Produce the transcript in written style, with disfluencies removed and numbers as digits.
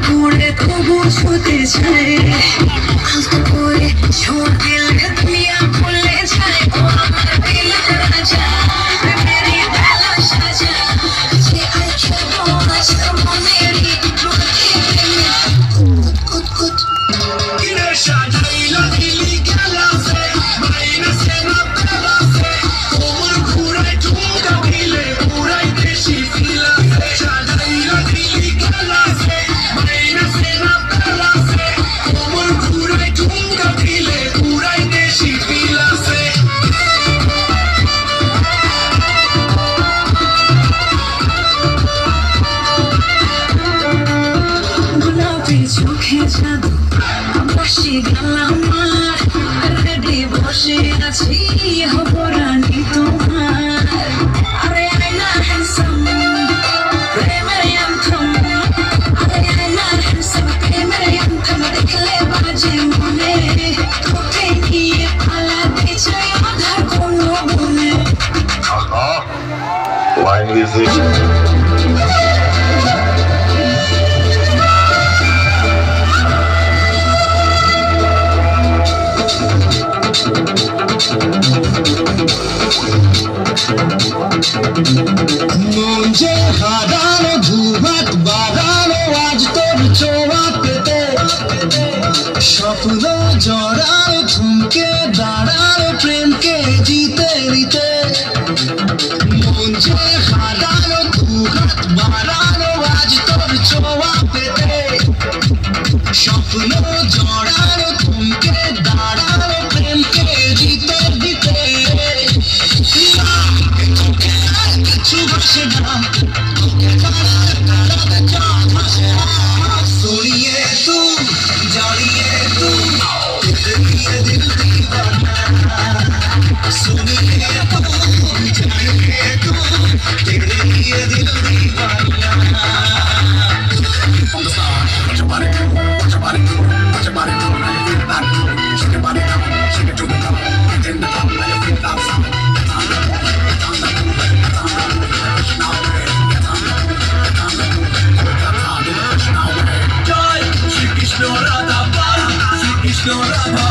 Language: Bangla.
করে তবু ছুতে চাই আলতো করে ছোঁয়া দিল দুনিয়া ভুলে যায় ও আমার দিল রাজা মেরি বেলা সাজা যে আই খেলো আজকে মনেরই কুত কুত কিরে সাজাইলা দিলি গেলাসে মাইনা সে না পেলাসে কোমর ঘুরাই ঠুমকা দিলে পুরাই দেশি ফিলাসে সাজাইলা দিলি গেলাসে মাইনা সে না পেলাসে কোমর ঘুরাই ঠুমকা দিলে পুরাই দেশি ফিলাসে গোলাপি চোখে জাদু বাসি গেলাম রেডি বসে আছি হব রানী তোমার আরে আয়না হ্যান্ডসাম প্রেমের অন্তম আরে আয়না হ্যান্ডসাম প্রেমের অন্তম দেখলে বাজে মনে তোকে নিয়ে পালাতে চাই আধার কোনো মনে Line music. মন যে হারানো ধুবাত বাড়ানো আজ তোর ছোঁয়া পেতে স্বপ্ন জড়ানো থমকে দাঁড়ানো প্রেমকে জিতে দিতে মন যে হারানো ধুবাত বাড়ানো আজ তোর ছোঁয়া পেতে স্বপ্ন জড়ানো থমকে দাঁড়ানো প্রেমকে জিতে দিতে सुनिए तू जानिए तू तेरे दिल दीवाना सुनिए तू जानिए तू तेरे दिल दीवाना On the star, watch your body, watch your body, watch your body, now you feel that, shake your body now, shake it to the top, get in the top, now you feel that sound. Kishno Radha